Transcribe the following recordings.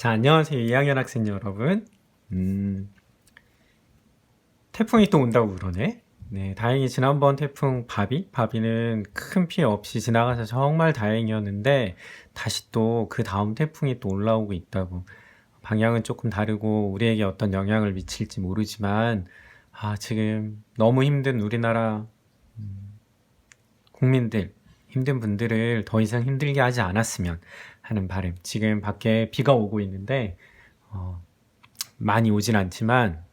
자, 안녕하세요. 2학년 학생 여러분. 태풍이 또 온다고 그러네. 네, 다행히 지난번 태풍 바비는 큰 피해 없이 지나가서 정말 다행이었는데, 다시 또 그 다음 태풍이 또 올라오고 있다고. 방향은 조금 다르고, 우리에게 어떤 영향을 미칠지 모르지만, 지금 너무 힘든 우리나라 국민들, 힘든 분들을 더 이상 힘들게 하지 않았으면 하는 바람. 지금 밖에 비가 오고 있는데, 많이 오진 않지만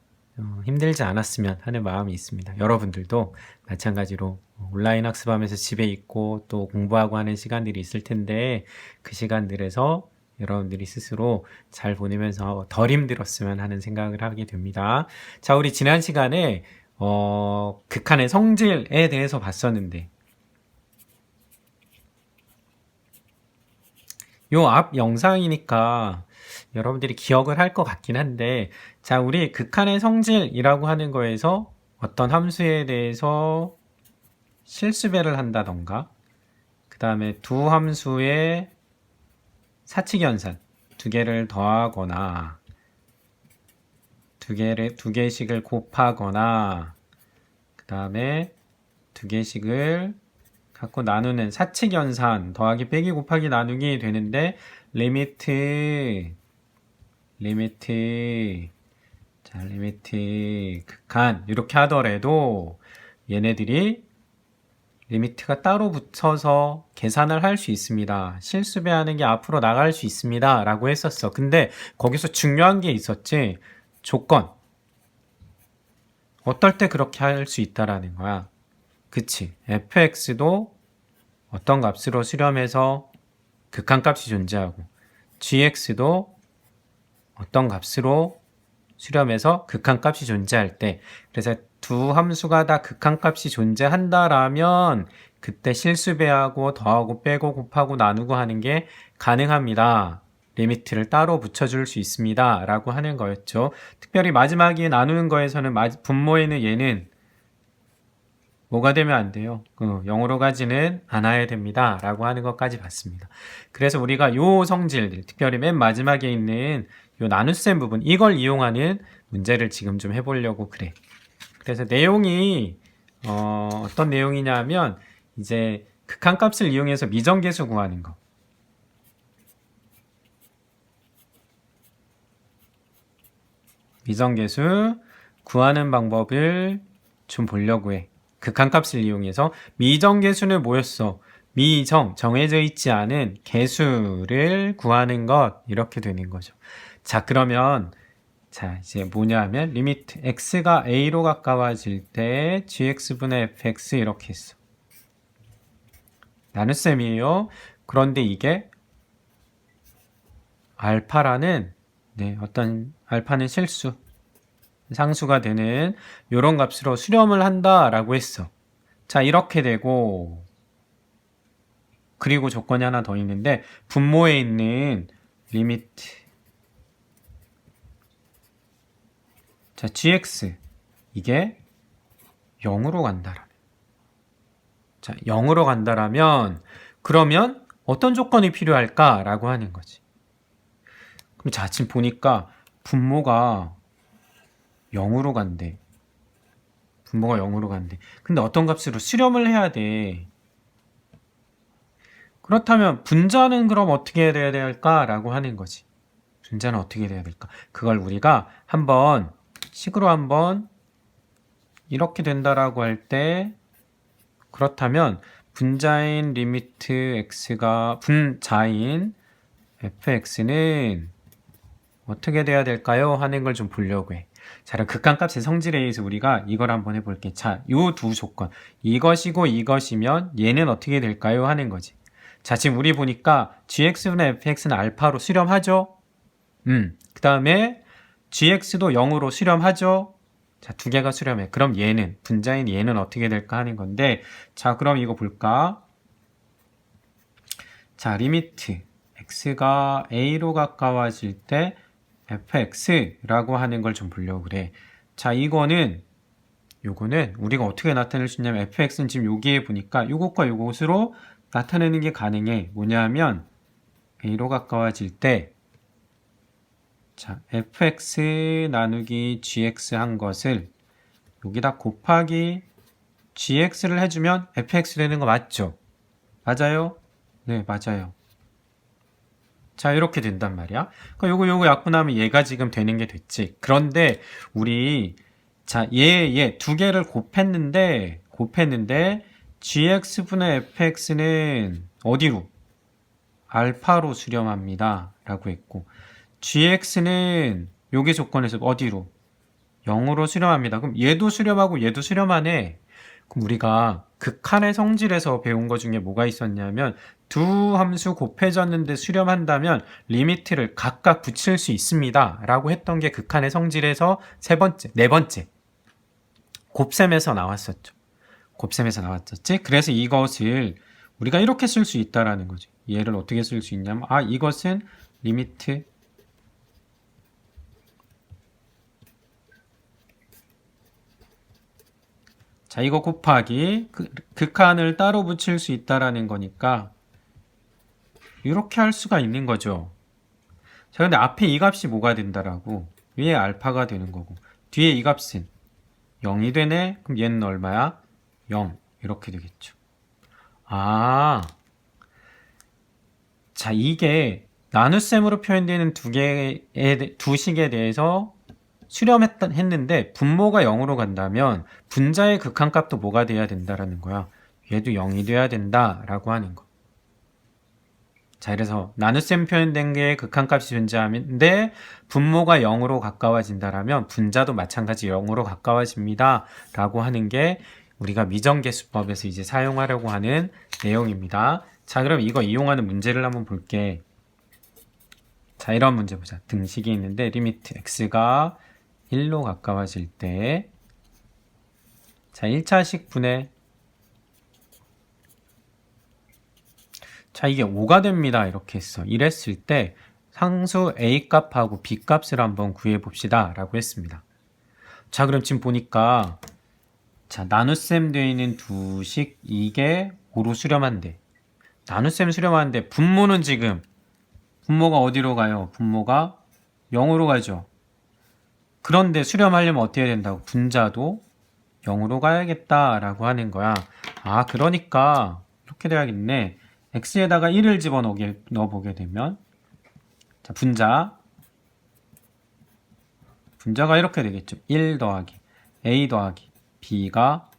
힘들지 않았으면 하는 마음이 있습니다. 여러분들도 마찬가지로 온라인 학습하면서 집에 있고 또 공부하고 하는 시간들이 있을 텐데 그 시간들에서 여러분들이 스스로 잘 보내면서 덜 힘들었으면 하는 생각을 하게 됩니다. 자, 우리 지난 시간에 극한의 성질에 대해서 봤었는데 요 앞 영상이니까 여러분들이 기억을 할 것 같긴 한데, 자, 우리 극한의 성질이라고 하는 거에서 어떤 함수에 대해서 실수배를 한다던가, 그 다음에 두 함수의 사칙연산, 두 개를 더하거나, 두 개씩을 곱하거나, 그 다음에 두 개씩을 갖고 나누는 사칙연산, 더하기 빼기 곱하기 나누기 되는데, 리미트 극한 이렇게 하더라도 얘네들이 리미트가 따로 붙어서 계산을 할 수 있습니다. 실수배하는 게 앞으로 나갈 수 있습니다. 라고 했었어. 근데 거기서 중요한 게 있었지. 조건. 어떨 때 그렇게 할 수 있다라는 거야. 그치. fx도 어떤 값으로 수렴해서 극한값이 존재하고 gx도 어떤 값으로 수렴해서 극한값이 존재할 때, 그래서 두 함수가 다 극한값이 존재한다라면 그때 실수배하고 더하고 빼고 곱하고 나누고 하는 게 가능합니다. 리미트를 따로 붙여줄 수 있습니다. 라고 하는 거였죠. 특별히 마지막에 나누는 거에서는 분모에는 얘는 뭐가 되면 안 돼요. 0으로 가지는 않아야 됩니다. 라고 하는 것까지 봤습니다. 그래서 우리가 요 성질들, 특별히 맨 마지막에 있는 요 나눗셈 부분, 이걸 이용하는 문제를 지금 좀 해보려고 그래. 그래서 내용이, 어떤 내용이냐면, 이제 극한값을 이용해서 미정계수 구하는 거. 미정계수 구하는 방법을 좀 보려고 해. 극한값을 이용해서 미정계수는 뭐였어? 정해져 있지 않은 계수를 구하는 것 이렇게 되는 거죠. 자, 그러면 자, 이제 뭐냐 하면 리미트 x가 a로 가까워질 때 gx분의 fx 이렇게 했어. 나눗셈이에요. 그런데 이게 알파라는 어떤 알파는 실수 상수가 되는 이런 값으로 수렴을 한다라고 했어. 자, 이렇게 되고 그리고 조건이 하나 더 있는데 분모에 있는 리미트 자, gx 이게 0으로 간다라면 자, 0으로 간다라면 그러면 어떤 조건이 필요할까라고 하는 거지. 그럼 자, 지금 보니까 분모가 0으로 간대. 분모가 0으로 간대. 근데 어떤 값으로 수렴을 해야 돼. 그렇다면 분자는 그럼 어떻게 돼야 될까라고 하는 거지. 분자는 어떻게 돼야 될까? 그걸 우리가 한번 식으로 한번 이렇게 된다라고 할 때 그렇다면 분자인 리미트 x가 분자인 fx는 어떻게 돼야 될까요? 하는 걸 좀 보려고 해. 자, 그럼 극한값의 성질에 의해서 우리가 이걸 한번 해볼게. 자, 요 두 조건. 이것이고 이것이면 얘는 어떻게 될까요? 하는 거지. 자, 지금 우리 보니까 gx분의 fx는 알파로 수렴하죠? 그 다음에 gx도 0으로 수렴하죠? 자, 두 개가 수렴해. 그럼 얘는, 분자인 얘는 어떻게 될까 하는 건데, 자, 그럼 이거 볼까? 자, 리미트 x가 a로 가까워질 때 fx라고 하는 걸 좀 보려고 그래. 자, 요거는 우리가 어떻게 나타낼 수 있냐면 fx는 지금 여기에 보니까 요것과 요것으로 나타내는 게 가능해. 뭐냐면 a로 가까워질 때 자, fx 나누기 gx 한 것을 여기다 곱하기 gx를 해주면 fx 되는 거 맞죠? 맞아요? 네, 맞아요. 자, 이렇게 된단 말이야. 그러니까 요거 약분하면 얘가 지금 되는 게 됐지. 그런데 우리 자, 얘 두 개를 곱했는데 gx분의 fx는 어디로? 알파로 수렴합니다. 라고 했고 gx는 요게 조건에서 어디로? 0으로 수렴합니다. 그럼 얘도 수렴하고 얘도 수렴하네. 그럼 우리가 극한의 성질에서 배운 것 중에 뭐가 있었냐면 두 함수 곱해졌는데 수렴한다면 리미트를 각각 붙일 수 있습니다. 라고 했던 게 극한의 성질에서 네 번째. 곱셈에서 나왔었죠. 곱셈에서 나왔었지. 그래서 이것을 우리가 이렇게 쓸 수 있다라는 거죠. 얘를 어떻게 쓸 수 있냐면 이것은 리미트 자, 이거 곱하기 극한을 따로 붙일 수 있다라는 거니까 이렇게 할 수가 있는 거죠. 자, 근데 앞에 이 값이 뭐가 된다라고? 위에 알파가 되는 거고 뒤에 이 값은 0이 되네? 그럼 얘는 얼마야? 0 이렇게 되겠죠. 자, 이게 나눗셈으로 표현되는 두 식에 대해서 수렴했는데 분모가 0으로 간다면 분자의 극한값도 뭐가 돼야 된다라는 거야. 얘도 0이 돼야 된다라고 하는 거. 자, 그래서 나눗셈 표현된 게 극한값이 존재하는데 분모가 0으로 가까워진다라면 분자도 마찬가지 0으로 가까워집니다. 라고 하는 게 우리가 미정계수법에서 이제 사용하려고 하는 내용입니다. 자, 그럼 이거 이용하는 문제를 한번 볼게. 자, 이런 문제 보자. 등식이 있는데 리미트 x가 1로 가까워질 때 자, 1차식 분해 자, 이게 5가 됩니다. 이렇게 했어. 이랬을 때 상수 A값하고 B값을 한번 구해봅시다. 라고 했습니다. 자, 그럼 지금 보니까 자, 나눗셈 되어 있는 두식 이게 5로 수렴한대. 나눗셈 수렴하는데 분모는 지금 분모가 어디로 가요? 분모가 0으로 가죠. 그런데 수렴하려면 어떻게 해야 된다고? 분자도 0으로 가야겠다 라고 하는 거야. 그러니까 이렇게 돼야겠네. x에다가 1을 넣어보게 되면 자, 분자가 이렇게 되겠죠. 1 더하기 a 더하기 b가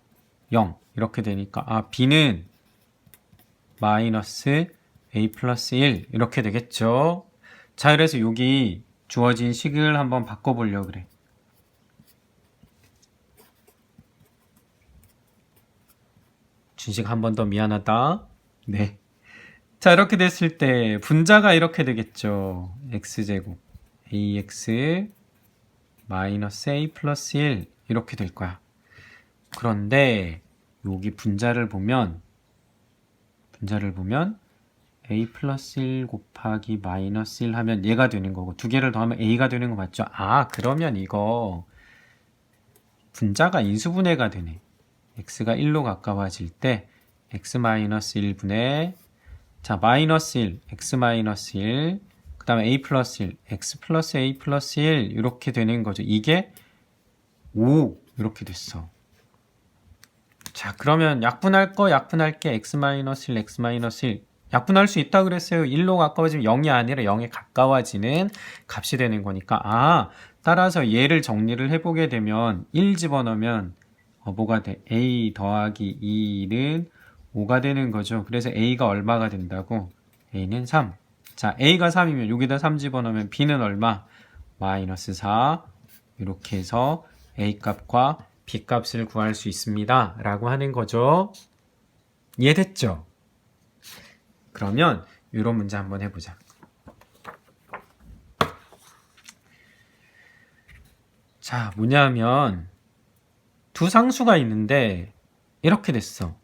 0 이렇게 되니까 b는 마이너스 a 플러스 1 이렇게 되겠죠. 자, 그래서 여기 주어진 식을 한번 바꿔보려고 그래. 준식 한 번 더 미안하다. 네. 자, 이렇게 됐을 때 분자가 이렇게 되겠죠. x제곱 ax 마이너스 a 플러스 1 이렇게 될 거야. 그런데 여기 분자를 보면 a 플러스 1 곱하기 마이너스 1 하면 얘가 되는 거고 두 개를 더하면 a가 되는 거 맞죠? 그러면 이거 분자가 인수분해가 되네. x가 1로 가까워질 때 x 마이너스 1분의 자, 마이너스 1, x 마이너스 1, 그 다음에 a 플러스 1, x 플러스 a 플러스 1 이렇게 되는 거죠. 이게 5 이렇게 됐어. 자, 그러면 약분할게 x 마이너스 1, x 마이너스 1 약분할 수 있다 그랬어요. 1로 가까워지면 0이 아니라 0에 가까워지는 값이 되는 거니까 따라서 얘를 정리를 해보게 되면 1 집어넣으면 뭐가 돼? a 더하기 2는 5가 되는 거죠. 그래서 a가 얼마가 된다고? a는 3. 자, a가 3이면 여기다 3 집어넣으면 b는 얼마? 마이너스 4. 이렇게 해서 a 값과 b 값을 구할 수 있습니다. 라고 하는 거죠. 이해됐죠? 그러면 이런 문제 한번 해보자. 자, 뭐냐면 두 상수가 있는데 이렇게 됐어.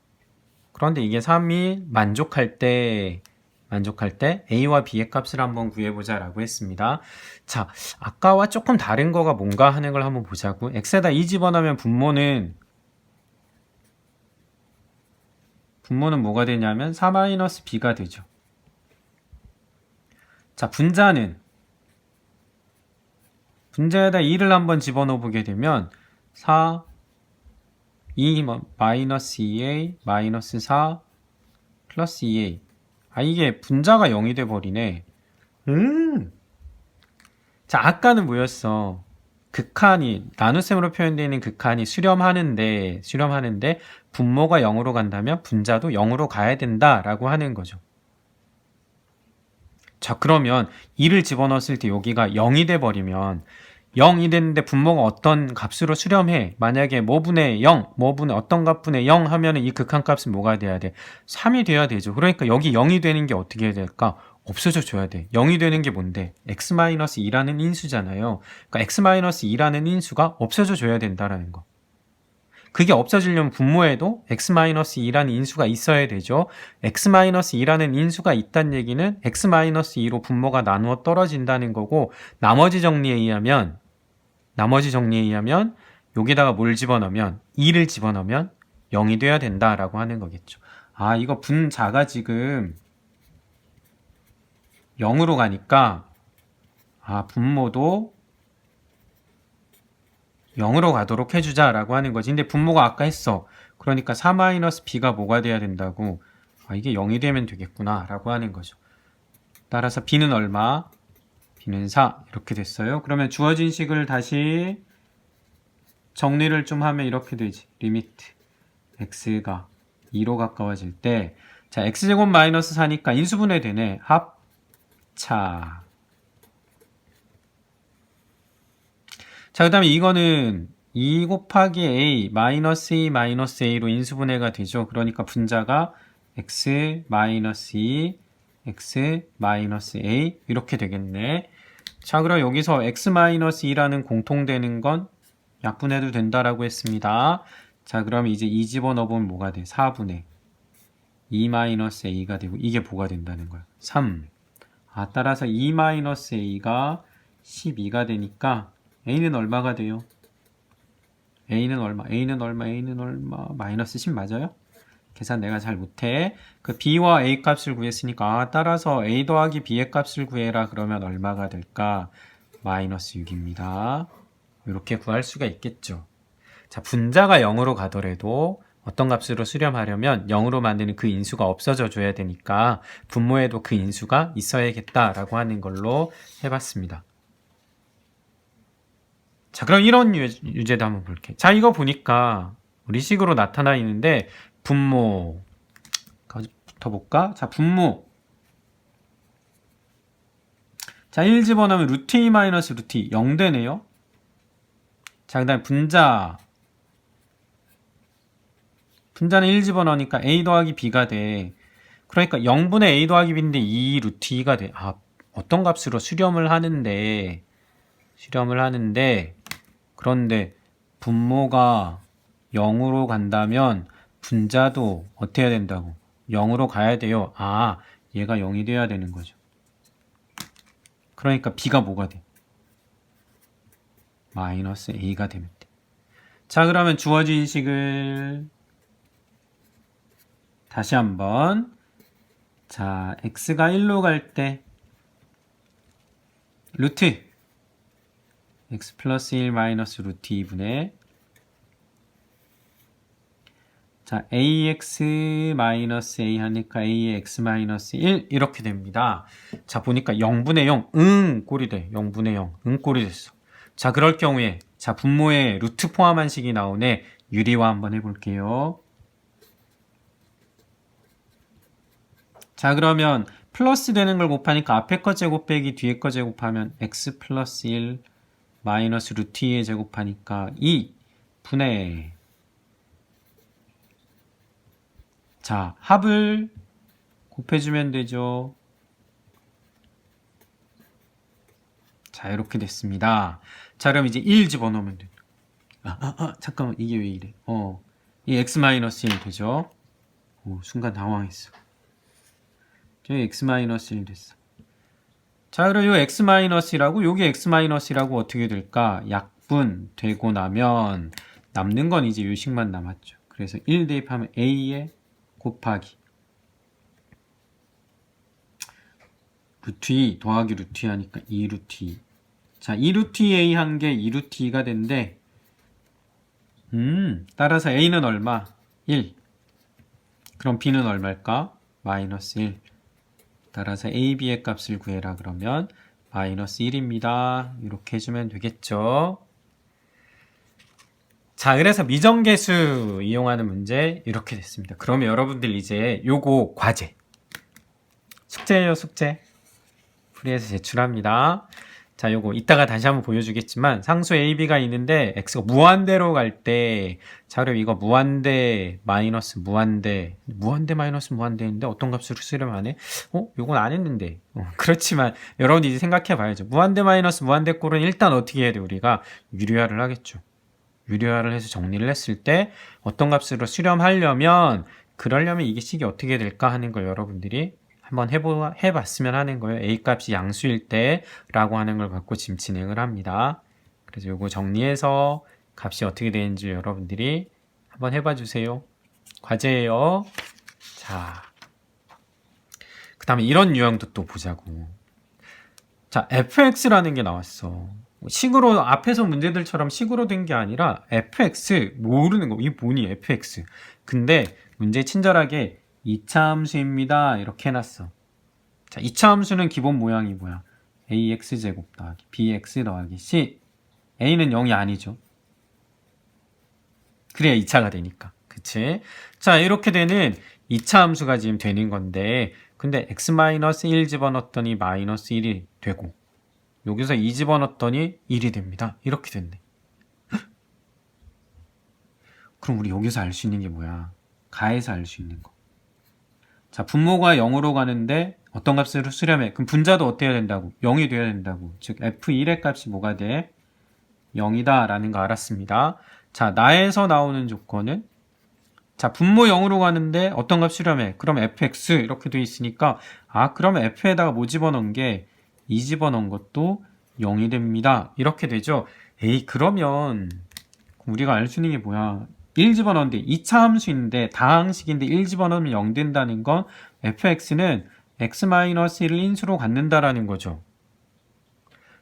그런데 이게 3이 만족할 때 a와 b의 값을 한번 구해보자 라고 했습니다. 자, 아까와 조금 다른 거가 뭔가 하는 걸 한번 보자고. x에다 2 집어넣으면 분모는 뭐가 되냐면 4-b가 되죠. 자, 분자는 분자에다 2를 한번 집어넣어 보게 되면 4, 2, 마이너스 2a, 마이너스 4, 플러스 2a. 아, 이게 분자가 0이 돼버리네. 자, 아까는 뭐였어? 극한이, 나눗셈으로 표현되어 있는 극한이 수렴하는데 분모가 0으로 간다면 분자도 0으로 가야 된다라고 하는 거죠. 자, 그러면 2를 집어넣었을 때 여기가 0이 돼버리면 0이 됐는데 분모가 어떤 값으로 수렴해. 만약에 뭐분의 0, 뭐분의 어떤 값분의 0 하면은 이 극한값은 뭐가 돼야 돼? 3이 돼야 되죠. 그러니까 여기 0이 되는 게 어떻게 해야 될까? 없어져 줘야 돼. 0이 되는 게 뭔데? x-2라는 인수잖아요. 그러니까 x-2라는 인수가 없어져 줘야 된다라는 거. 그게 없어지려면 분모에도 x-2라는 인수가 있어야 되죠. x-2라는 인수가 있다는 얘기는 x-2로 분모가 나누어 떨어진다는 거고, 나머지 정리에 의하면 여기다가 뭘 집어넣으면 2를 집어넣으면 0이 돼야 된다라고 하는 거겠죠. 아, 이거 분자가 지금 0으로 가니까 분모도 0으로 가도록 해주자라고 하는 거지. 근데 분모가 아까 했어. 그러니까 4-b가 뭐가 돼야 된다고? 이게 0이 되면 되겠구나 라고 하는 거죠. 따라서 b는 얼마? b는 4 이렇게 됐어요. 그러면 주어진 식을 다시 정리를 좀 하면 이렇게 되지. 리미트 x가 2로 가까워질 때, 자, x제곱 마이너스 4니까 인수분해 되네. 합차. 자, 그 다음에 이거는 2 곱하기 a 마이너스 2 마이너스 a로 인수분해가 되죠. 그러니까 분자가 x 마이너스 2 x 마이너스 a 이렇게 되겠네. 자, 그럼 여기서 x 마이너스 2라는 공통되는 건 약분해도 된다라고 했습니다. 자, 그럼 이제 2 집어넣으면 뭐가 돼? 4분의 2 마이너스 a가 되고, 이게 뭐가 된다는 거야? 3. 따라서 2 마이너스 a가 12가 되니까 a는 얼마가 돼요? a는 얼마? 마이너스 10 맞아요? 계산 내가 잘 못해. 그 b와 a 값을 구했으니까 따라서 a 더하기 b의 값을 구해라. 그러면 얼마가 될까? 마이너스 6입니다. 이렇게 구할 수가 있겠죠. 자, 분자가 0으로 가더라도 어떤 값으로 수렴하려면 0으로 만드는 그 인수가 없어져 줘야 되니까 분모에도 그 인수가 있어야겠다라고 하는 걸로 해봤습니다. 자, 그럼 이런 유제도 한번 볼게. 자, 이거 보니까 우리 식으로 나타나 있는데 분모 붙어볼까? 자, 분모. 자, 1 집어넣으면 루트 2 마이너스 루트 2 0 되네요. 자, 그 다음에 분자는 1 집어넣으니까 a 더하기 b가 돼. 그러니까 0분의 a 더하기 b인데 2 루트 2가 돼. 어떤 값으로 수렴을 하는데 그런데 분모가 0으로 간다면 분자도 어떻게 해야 된다고? 0으로 가야 돼요. 얘가 0이 돼야 되는 거죠. 그러니까 b가 뭐가 돼? 마이너스 a가 되면 돼. 자, 그러면 주어진 식을 다시 한번. 자, x가 1로 갈 때 루트 x 플러스 1 마이너스 루트 2분의, 자, ax 마이너스 a 하니까 a의 x 마이너스 1 이렇게 됩니다. 자, 보니까 0분의 0 꼴이 돼. 0분의 0 꼴이 됐어. 자, 그럴 경우에 자, 분모에 루트 포함한 식이 나오네. 유리화 한번 해볼게요. 자, 그러면 플러스 되는 걸 곱하니까 앞에 거 제곱 빼기 뒤에 거 제곱하면 x 플러스 1 마이너스 루트 2에 제곱하니까 2 분의, 자, 합을 곱해주면 되죠. 자, 이렇게 됐습니다. 자, 그럼 이제 1 집어넣으면 돼. 잠깐만, 이게 왜 이래? 이 x-1 되죠? 순간 당황했어. 저기 x-1 됐어. 자, 그럼 요 x-이라고, 요게 x-이라고 어떻게 될까? 약분 되고 나면 남는 건 이제 요 식만 남았죠. 그래서 1 대입하면 a에 곱하기 루트 2 더하기 루트 2 하니까 2 루트 2 자, 2루트 A 한 개 2루트 2가 된대. 따라서 A는 얼마? 1. 그럼 B는 얼마일까? 마이너스 1. 따라서 A, B의 값을 구해라 그러면 마이너스 1입니다. 이렇게 해주면 되겠죠. 자, 그래서 미정계수 이용하는 문제 이렇게 됐습니다. 그러면 여러분들 이제 요거 과제. 숙제예요, 숙제. 풀이해서 제출합니다. 자, 요거 이따가 다시 한번 보여주겠지만 상수 A, B가 있는데 X가 무한대로 갈 때, 자, 그럼 이거 무한대 마이너스 무한대 마이너스 무한대인데 어떤 값으로 수렴하네? 요건 안 했는데. 그렇지만 여러분이 이제 생각해 봐야죠. 무한대 마이너스 무한대 꼴은 일단 어떻게 해야 돼? 우리가 유리화를 하겠죠. 유리화를 해서 정리를 했을 때 어떤 값으로 수렴하려면, 그러려면 이게 식이 어떻게 될까 하는 걸 여러분들이 한번 해봤으면 하는 거예요. A 값이 양수일 때 라고 하는 걸 갖고 지금 진행을 합니다. 그래서 요거 정리해서 값이 어떻게 되는지 여러분들이 한번 해봐 주세요. 과제예요. 자, 그 다음에 이런 유형도 또 보자고. 자, fx라는 게 나왔어. 식으로 앞에서 문제들처럼 식으로 된 게 아니라 fx 모르는 거. 이게 뭐니 fx. 근데 문제 친절하게 2차 함수입니다. 이렇게 해놨어. 자, 2차 함수는 기본 모양이 뭐야? ax제곱 더하기 bx 더하기 c. a는 0이 아니죠. 그래야 2차가 되니까. 그치? 자, 이렇게 되는 2차 함수가 지금 되는 건데, 근데 x-1 집어넣었더니 마이너스 1이 되고, 여기서 2 집어넣었더니 1이 됩니다. 이렇게 됐네. 그럼 우리 여기서 알 수 있는 게 뭐야? 가에서 알 수 있는 거. 자, 분모가 0으로 가는데 어떤 값으로 수렴해? 그럼 분자도 어때야 된다고? 0이 돼야 된다고. 즉 f1의 값이 뭐가 돼? 0이다 라는 거 알았습니다. 자, 나에서 나오는 조건은, 자, 분모 0으로 가는데 어떤 값 수렴해? 그럼 fx 이렇게 돼 있으니까, 그러면 f에다가 뭐 집어넣은 게 2 집어넣은 것도 0이 됩니다. 이렇게 되죠. 그러면 우리가 알 수 있는 게 뭐야? 1 집어넣는데 2차 함수인데 다항식인데 1 집어넣으면 0 된다는 건 fx는 x-1을 인수로 갖는다라는 거죠.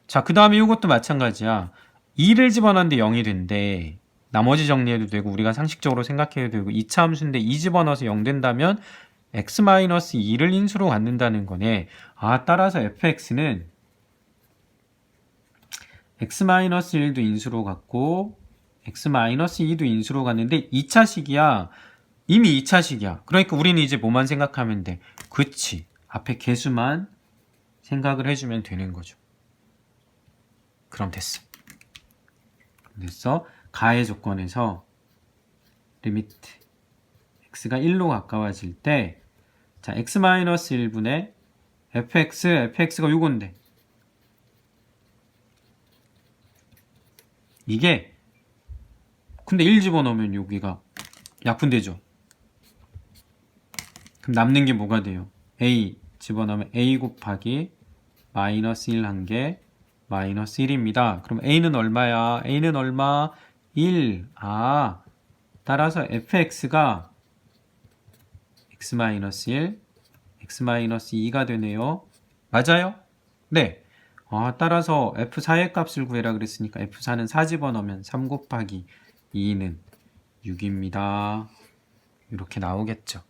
자, 그 다음에 이것도 마찬가지야. 2를 집어넣는데 0이 된대. 나머지 정리해도 되고 우리가 상식적으로 생각해도 되고, 2차 함수인데 2 집어넣어서 0 된다면 x-2를 인수로 갖는다는 거네. 따라서 fx는 x-1도 인수로 갖고 x-2도 인수로 갔는데 2차식이야. 이미 2차식이야. 그러니까 우리는 이제 뭐만 생각하면 돼? 그치. 앞에 개수만 생각을 해주면 되는 거죠. 그럼 됐어. 됐어. 가의 조건에서 리미트 x가 1로 가까워질 때, 자, x-1분의 fx가 요건데, 이게 근데 1 집어넣으면 여기가 약분되죠. 그럼 남는 게 뭐가 돼요? a 집어넣으면 a 곱하기 마이너스 1 한 개 마이너스 1입니다. 그럼 a는 얼마야? a는 얼마? 1. 따라서 fx가 x-1, x-2가 되네요. 맞아요? 네. 따라서 f4의 값을 구해라 그랬으니까 f4는 4 집어넣으면 3 곱하기 2는 6입니다. 이렇게 나오겠죠.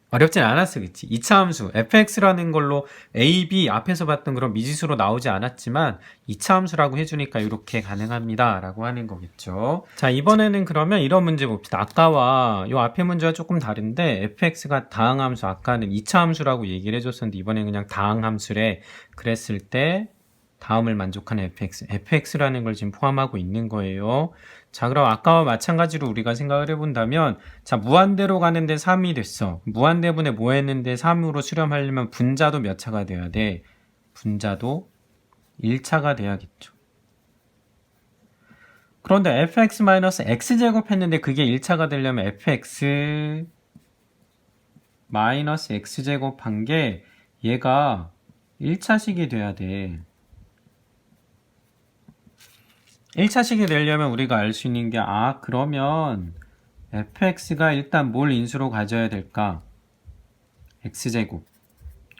어렵진 않았어, 그치? 2차 함수 fx라는 걸로 a, b 앞에서 봤던 그런 미지수로 나오지 않았지만 2차 함수라고 해주니까 이렇게 가능합니다 라고 하는 거겠죠. 자, 이번에는 그러면 이런 문제 봅시다. 아까와 요 앞에 문제와 조금 다른데, fx가 다항함수, 아까는 2차 함수라고 얘기를 해줬었는데 이번엔 그냥 다항함수래. 그랬을 때 다음을 만족하는 fx라는 걸 지금 포함하고 있는 거예요. 자, 그럼 아까와 마찬가지로 우리가 생각을 해본다면, 자, 무한대로 가는데 3이 됐어. 무한대분에 뭐 했는데 3으로 수렴하려면 분자도 몇 차가 돼야 돼? 분자도 1차가 돼야겠죠. 그런데 fx-x제곱 했는데 그게 1차가 되려면 fx-x제곱 한 게 얘가 1차식이 돼야 돼. 1차식이 되려면 우리가 알 수 있는 게, 그러면 fx가 일단 뭘 인수로 가져야 될까? x제곱.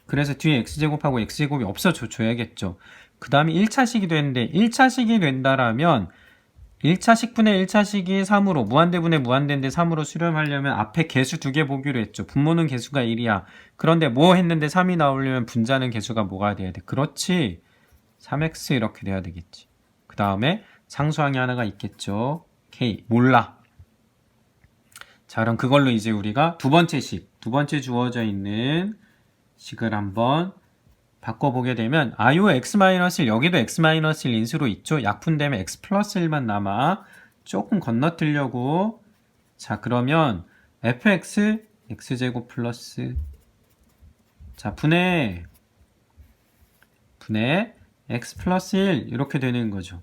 그래서 뒤에 x제곱하고 x제곱이 없어줘야겠죠. 그 다음에 1차식이 되는데 1차식이 된다라면 1차식분의 1차식이 3으로 무한대분의 무한대인데 3으로 수렴하려면 앞에 개수 2개 보기로 했죠. 분모는 개수가 1이야. 그런데 뭐 했는데 3이 나오려면 분자는 개수가 뭐가 돼야 돼? 그렇지. 3x 이렇게 돼야 되겠지. 그 다음에 상수항이 하나가 있겠죠. k. 몰라. 자, 그럼 그걸로 이제 우리가 두 번째 두 번째 주어져 있는 식을 한번 바꿔보게 되면 요 x-1 여기도 x-1 인수로 있죠. 약분되면 x 플러스 1만 남아. 조금 건너뛰려고. 자, 그러면 fx x제곱 플러스 자 분의 x 플러스 1 이렇게 되는 거죠.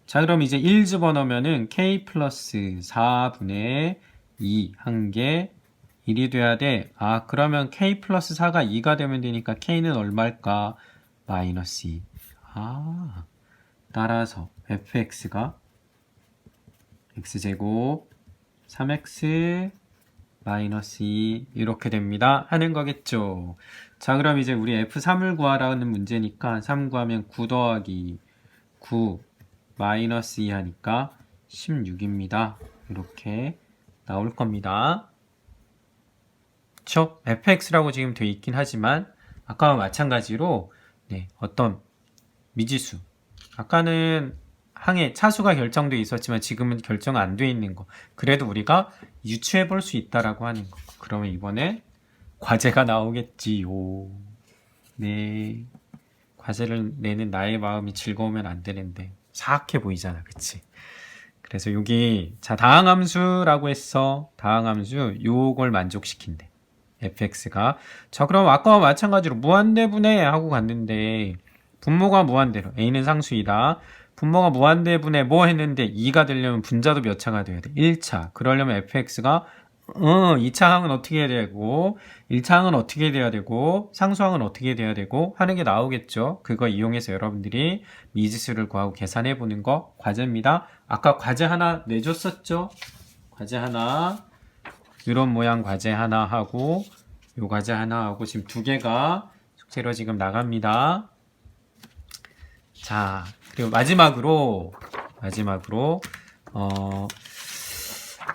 자, 그럼 이제 1 집어넣으면은 k 플러스 4분의 2 한 개 1이 돼야 돼. 그러면 k 플러스 4가 2가 되면 되니까 k는 얼마일까? 마이너스 2. 따라서 fx가 x제곱 3x 마이너스 2 이렇게 됩니다. 하는 거겠죠. 자, 그럼 이제 우리 f3을 구하라는 문제니까 3 구하면 9 더하기 9 마이너스 2 하니까 16입니다. 이렇게 나올 겁니다. 그쵸? fx라고 지금 되어 있긴 하지만 아까와 마찬가지로 어떤 미지수 아까는 항에 차수가 결정되어 있었지만 지금은 결정 안 되어 있는 거 그래도 우리가 유추해 볼 수 있다라고 하는 거. 그러면 이번에 과제가 나오겠지요. 네, 과제를 내는 나의 마음이 즐거우면 안 되는데 사악해 보이잖아, 그치? 그래서 여기 자 다항함수라고 했어. 다항함수 요걸 만족시킨대. fx가 자 그럼 아까와 마찬가지로 무한대분해 하고 갔는데 분모가 무한대로 a는 상수이다. 분모가 무한대분해 뭐 했는데 2가 되려면 분자도 몇 차가 돼야 돼? 1차. 그러려면 fx가 2차 항은 어떻게 해야 되고 1차 항은 어떻게 돼야 되고 상수항은 어떻게 돼야 되고 하는 게 나오겠죠. 그거 이용해서 여러분들이 미지수를 구하고 계산해 보는 거 과제입니다. 아까 과제 하나 내줬었죠. 과제 하나 이런 모양 과제 하나 하고 요 과제 하나 하고 지금 두 개가 숙제로 지금 나갑니다. 자, 그리고 마지막으로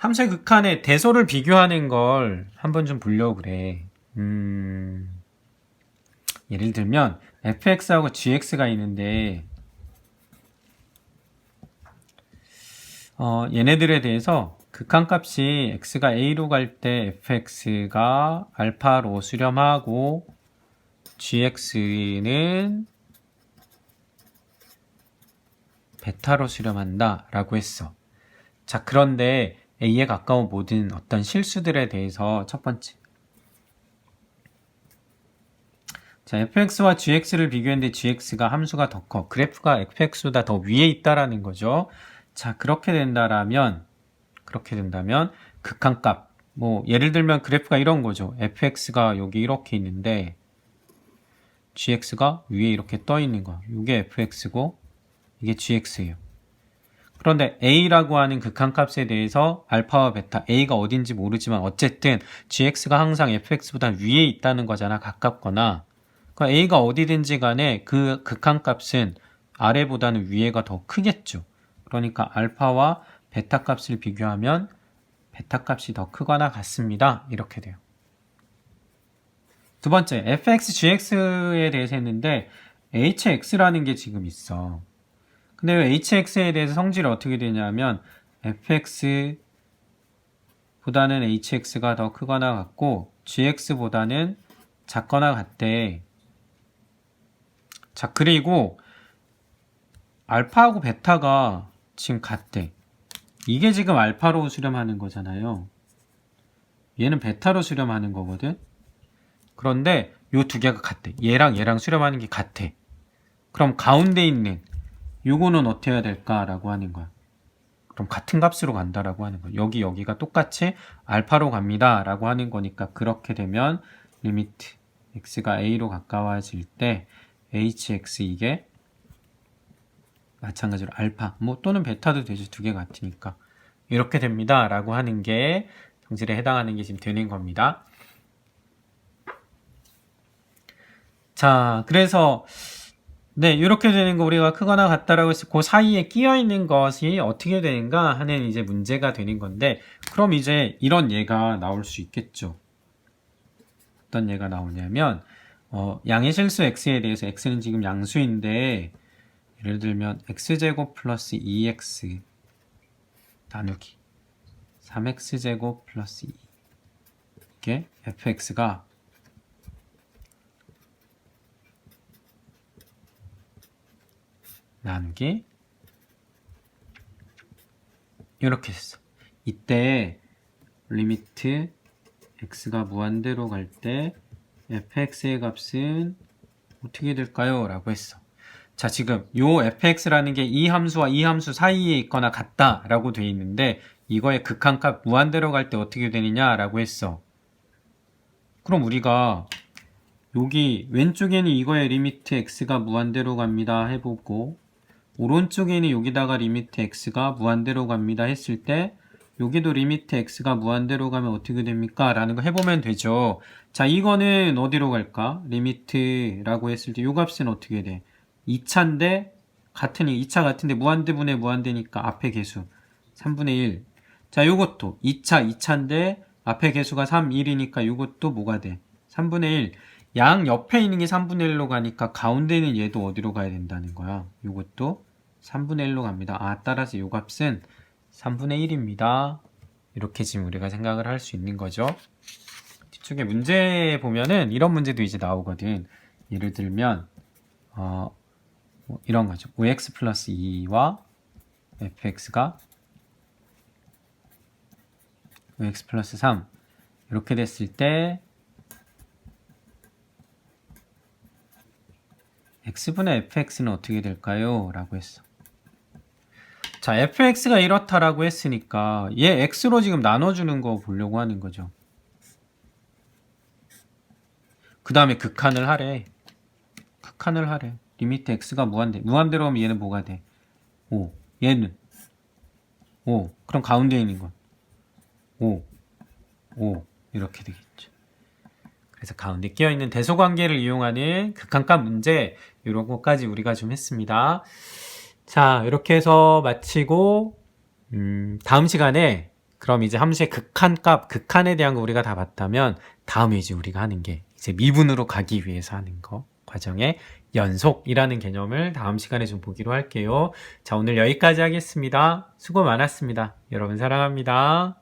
함수의 극한의 대소를 비교하는 걸 한번 좀 보려고 그래. 예를 들면 fx하고 gx가 있는데 얘네들에 대해서 극한값이 x가 a로 갈 때 fx가 알파로 수렴하고 gx는 베타로 수렴한다 라고 했어. 자, 그런데 a에 가까운 모든 어떤 실수들에 대해서 첫 번째 자, fx와 gx를 비교했는데 gx가 함수가 더 커. 그래프가 fx보다 더 위에 있다라는 거죠. 자, 그렇게 된다면 극한값 뭐 예를 들면 그래프가 이런 거죠. fx가 여기 이렇게 있는데 gx가 위에 이렇게 떠 있는 거야. 이게 fx고 이게 gx예요. 그런데 a라고 하는 극한값에 대해서 알파와 베타 a가 어딘지 모르지만 어쨌든 gx가 항상 fx보다 위에 있다는 거잖아. 가깝거나 그러니까 a가 어디든지 간에 그 극한값은 아래보다는 위에가 더 크겠죠. 그러니까 알파와 베타 값을 비교하면 베타 값이 더 크거나 같습니다. 이렇게 돼요. 두 번째, fx, gx에 대해서 했는데 hx라는 게 지금 있어. 근데 hx에 대해서 성질이 어떻게 되냐면 fx보다는 hx가 더 크거나 같고 gx보다는 작거나 같대. 자, 그리고 알파하고 베타가 지금 같대. 이게 지금 알파로 수렴하는 거잖아요. 얘는 베타로 수렴하는 거거든. 그런데 요 두 개가 같대. 얘랑 수렴하는 게 같아. 그럼 가운데 있는 요거는 어떻게 해야 될까라고 하는 거야. 그럼 같은 값으로 간다라고 하는 거야. 여기가 똑같이 알파로 갑니다 라고 하는 거니까 그렇게 되면 리미트 x가 a로 가까워질 때 hx 이게 마찬가지로 알파 뭐 또는 베타도 되죠. 두 개 같으니까 이렇게 됩니다 라고 하는 게 성질에 해당하는 게 지금 되는 겁니다. 자, 그래서 네, 이렇게 되는 거 우리가 크거나 같다라고 해서 그 사이에 끼어 있는 것이 어떻게 되는가 하는 이제 문제가 되는 건데, 그럼 이제 이런 예가 나올 수 있겠죠. 어떤 예가 나오냐면, 양의 실수 x에 대해서 x는 지금 양수인데, 예를 들면 x제곱 플러스 2x 나누기 3x제곱 플러스 2 이게 fx가 나누기 이렇게 됐어. 이때 리미트 x가 무한대로 갈 때 fx의 값은 어떻게 될까요? 라고 했어. 자, 지금 요 fx라는 게 이 함수와 이 함수 사이에 있거나 같다 라고 돼 있는데 이거의 극한값 무한대로 갈 때 어떻게 되느냐 라고 했어. 그럼 우리가 여기 왼쪽에는 이거의 리미트 x가 무한대로 갑니다 해보고 오른쪽에는 여기다가 리미트 x가 무한대로 갑니다 했을 때 여기도 리미트 x가 무한대로 가면 어떻게 됩니까? 라는 거 해보면 되죠. 자, 이거는 어디로 갈까? 리미트라고 했을 때 요 값은 어떻게 돼? 2차인데 2차 같은데 무한대분의 무한대니까 앞에 개수 3분의 1. 자, 요것도 2차인데 앞에 개수가 3, 1이니까 요것도 뭐가 돼? 3분의 1. 양 옆에 있는 게 3분의 1로 가니까 가운데 있는 얘도 어디로 가야 된다는 거야? 요것도 3분의 1로 갑니다. 아, 따라서 요 값은 3분의 1입니다. 이렇게 지금 우리가 생각을 할 수 있는 거죠. 뒤쪽에 문제 보면은 이런 문제도 이제 나오거든. 예를 들면 뭐 이런 거죠. 5x 플러스 2와 fx가 5x 플러스 3 이렇게 됐을 때 x분의 fx는 어떻게 될까요? 라고 했어. 자, fx가 이렇다라고 했으니까 얘 x로 지금 나눠주는 거 보려고 하는 거죠. 그 다음에 극한을 하래. 리미트 x가 무한대로 하면 얘는 뭐가 돼? 5. 얘는 5. 그럼 가운데 있는 건 5 이렇게 되겠죠. 그래서 가운데 끼어있는 대소관계를 이용하는 극한값 문제 이런 것까지 우리가 좀 했습니다. 자, 이렇게 해서 마치고 다음 시간에 그럼 이제 함수의 극한에 대한 거 우리가 다 봤다면 다음에 이제 우리가 하는 게 이제 미분으로 가기 위해서 하는 거 과정의 연속이라는 개념을 다음 시간에 좀 보기로 할게요. 자, 오늘 여기까지 하겠습니다. 수고 많았습니다. 여러분 사랑합니다.